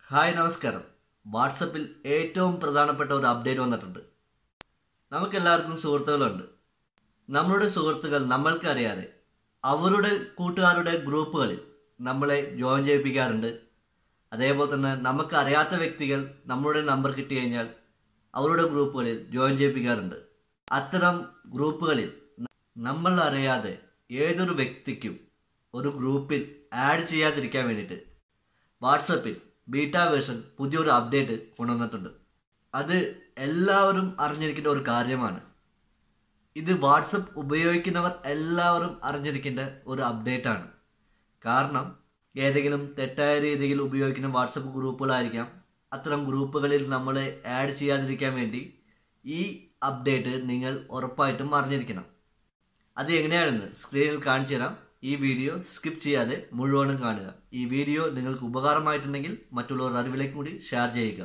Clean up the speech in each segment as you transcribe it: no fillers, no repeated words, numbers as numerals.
Hi നമസ്കാരം. വാട്സപ്പിൽ ഏറ്റവും പ്രധാനപ്പെട്ട ഒരു അപ്ഡേറ്റ് വന്നിട്ടുണ്ട്. നമുക്കെല്ലാവർക്കും സുഹൃത്തുക്കളുണ്ട്. നമ്മളുടെ സുഹൃത്തുക്കൾ നമ്മൾക്കറിയാതെ അവരുടെ കൂട്ടുകാരുടെ ഗ്രൂപ്പുകളിൽ നമ്മളെ ജോയിൻ ചെയ്യിപ്പിക്കാറുണ്ട്. അതേപോലെ തന്നെ നമുക്കറിയാത്ത വ്യക്തികൾ നമ്മളുടെ നമ്പർ കിട്ടി കഴിഞ്ഞാൽ അവരുടെ ഗ്രൂപ്പുകളിൽ ജോയിൻ ചെയ്യിപ്പിക്കാറുണ്ട്. അത്തരം ഗ്രൂപ്പുകളിൽ നമ്മൾ അറിയാതെ ഏതൊരു വ്യക്തിക്കും ഒരു ഗ്രൂപ്പിൽ ആഡ് ചെയ്യാതിരിക്കാൻ വേണ്ടിയിട്ട് വാട്സപ്പിൽ ബീറ്റ വേർഷൻ പുതിയൊരു അപ്ഡേറ്റ് കൊണ്ടുവന്നിട്ടുണ്ട്. അത് എല്ലാവരും അറിഞ്ഞിരിക്കേണ്ട ഒരു കാര്യമാണ്. ഇത് വാട്സപ്പ് ഉപയോഗിക്കുന്നവർ എല്ലാവരും അറിഞ്ഞിരിക്കേണ്ട ഒരു അപ്ഡേറ്റ് ആണ്. കാരണം ഏതെങ്കിലും തെറ്റായ രീതിയിൽ ഉപയോഗിക്കുന്ന വാട്സപ്പ് ഗ്രൂപ്പുകളായിരിക്കാം. അത്തരം ഗ്രൂപ്പുകളിൽ നമ്മളെ ആഡ് ചെയ്യാതിരിക്കാൻ വേണ്ടി ഈ അപ്ഡേറ്റ് നിങ്ങൾ ഉറപ്പായിട്ടും അറിഞ്ഞിരിക്കണം. അത് എങ്ങനെയാണെന്ന് സ്ക്രീനിൽ കാണിച്ചു തരാം. ഈ വീഡിയോ സ്കിപ്പ് ചെയ്യാതെ മുഴുവനും കാണുക. ഈ വീഡിയോ നിങ്ങൾക്ക് ഉപകാരമായിട്ടുണ്ടെങ്കിൽ മറ്റുള്ളവർ അറിവിലേക്ക് കൂടി ഷെയർ ചെയ്യുക.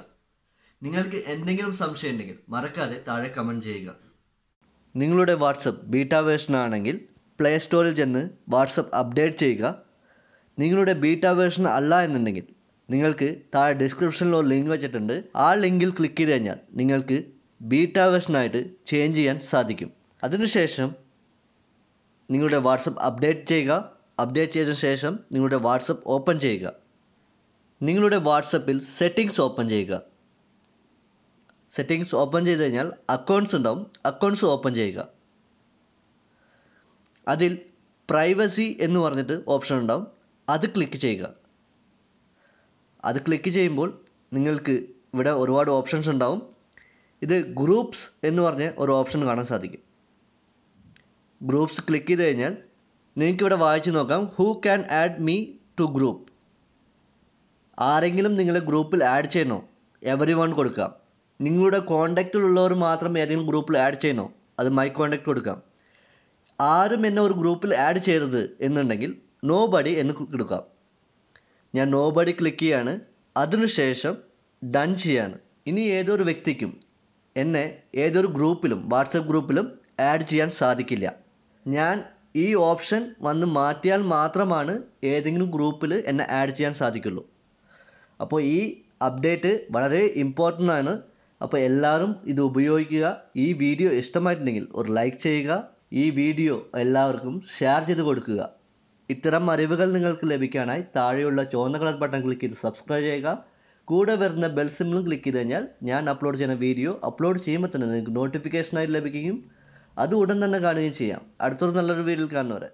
നിങ്ങൾക്ക് എന്തെങ്കിലും സംശയം ഉണ്ടെങ്കിൽ മറക്കാതെ താഴെ കമൻറ്റ് ചെയ്യുക. നിങ്ങളുടെ വാട്സപ്പ് ബീറ്റ വേർഷൻ ആണെങ്കിൽ പ്ലേ സ്റ്റോറിൽ ചെന്ന് വാട്സപ്പ് അപ്ഡേറ്റ് ചെയ്യുക. നിങ്ങളുടെ ബീറ്റ വേർഷൻ അല്ല എന്നുണ്ടെങ്കിൽ നിങ്ങൾക്ക് താഴെ ഡിസ്ക്രിപ്ഷനിൽ ഒരു ലിങ്ക് വെച്ചിട്ടുണ്ട്. ആ ലിങ്കിൽ ക്ലിക്ക് ചെയ്ത് കഴിഞ്ഞാൽ നിങ്ങൾക്ക് ബീറ്റ വേർഷനായിട്ട് ചേഞ്ച് ചെയ്യാൻ സാധിക്കും. അതിനുശേഷം നിങ്ങളുടെ വാട്സപ്പ് അപ്ഡേറ്റ് ചെയ്യുക. അപ്ഡേറ്റ് ചെയ്തതിനു ശേഷം നിങ്ങളുടെ വാട്സപ്പ് ഓപ്പൺ ചെയ്യുക. നിങ്ങളുടെ വാട്സപ്പിൽ സെറ്റിംഗ്സ് ഓപ്പൺ ചെയ്യുക. സെറ്റിംഗ്സ് ഓപ്പൺ ചെയ്ത് കഴിഞ്ഞാൽ അക്കൗണ്ട്സ് ഉണ്ടാവും. അക്കൗണ്ട്സ് ഓപ്പൺ ചെയ്യുക. അതിൽ പ്രൈവസി എന്ന് പറഞ്ഞിട്ട് ഓപ്ഷൻ ഉണ്ടാവും. അത് ക്ലിക്ക് ചെയ്യുക. അത് ക്ലിക്ക് ചെയ്യുമ്പോൾ നിങ്ങൾക്ക് ഇവിടെ ഒരുപാട് ഓപ്ഷൻസ് ഉണ്ടാവും. ഇത് ഗ്രൂപ്പ്സ് എന്ന് പറഞ്ഞ ഒരു ഓപ്ഷൻ കാണാൻ സാധിക്കും. ഗ്രൂപ്പ്സ് ക്ലിക്ക് ചെയ്ത് കഴിഞ്ഞാൽ നിങ്ങൾക്കിവിടെ വായിച്ച് നോക്കാം. Who can add me to group. ആരെങ്കിലും നിങ്ങളെ ഗ്രൂപ്പിൽ ആഡ് ചെയ്യണോ? എവറി വൺ കൊടുക്കാം. നിങ്ങളുടെ കോണ്ടാക്റ്റിലുള്ളവർ മാത്രം ഏതെങ്കിലും ഗ്രൂപ്പിൽ ആഡ് ചെയ്യണോ? അത് മൈ കോണ്ടാക്ട് കൊടുക്കാം. ആരും എന്നെ ഒരു ഗ്രൂപ്പിൽ ആഡ് ചെയ്യരുത് എന്നുണ്ടെങ്കിൽ നോ ബഡി എന്ന് കൊടുക്കാം. ഞാൻ നോ ബഡി ക്ലിക്ക് ചെയ്യാണ്. അതിനുശേഷം ഡൺ ചെയ്യാണ്. ഇനി ഏതൊരു വ്യക്തിക്കും എന്നെ ഏതൊരു ഗ്രൂപ്പിലും വാട്സപ്പ് ഗ്രൂപ്പിലും ആഡ് ചെയ്യാൻ സാധിക്കില്ല. ഞാൻ ഈ ഓപ്ഷൻ വന്ന് മാറ്റിയാൽ മാത്രമാണ് ഏതെങ്കിലും ഗ്രൂപ്പിൽ എന്നെ ആഡ് ചെയ്യാൻ സാധിക്കുള്ളൂ. അപ്പോൾ ഈ അപ്ഡേറ്റ് വളരെ ഇമ്പോർട്ടൻ്റ് ആണ്. അപ്പോൾ എല്ലാവരും ഇത് ഉപയോഗിക്കുക. ഈ വീഡിയോ ഇഷ്ടമായിട്ടുണ്ടെങ്കിൽ ഒരു ലൈക്ക് ചെയ്യുക. ഈ വീഡിയോ എല്ലാവർക്കും ഷെയർ ചെയ്ത് കൊടുക്കുക. ഇത്തരം അറിവുകൾ നിങ്ങൾക്ക് ലഭിക്കാനായി താഴെയുള്ള ചുവന്ന കളർ ബട്ടൺ ക്ലിക്ക് ചെയ്ത് സബ്സ്ക്രൈബ് ചെയ്യുക. കൂടെ വരുന്ന ബെൽ സിംബലും ക്ലിക്ക് ചെയ്ത് കഴിഞ്ഞാൽ ഞാൻ അപ്ലോഡ് ചെയ്യുന്ന വീഡിയോ അപ്ലോഡ് ചെയ്യുമ്പോൾ തന്നെ നിങ്ങൾക്ക് നോട്ടിഫിക്കേഷനായി ലഭിക്കുകയും അത് ഉടൻ തന്നെ കാണുകയും ചെയ്യാം. അടുത്തൊരു നല്ലൊരു വീഡിയോയിൽ കാണുന്നവരെ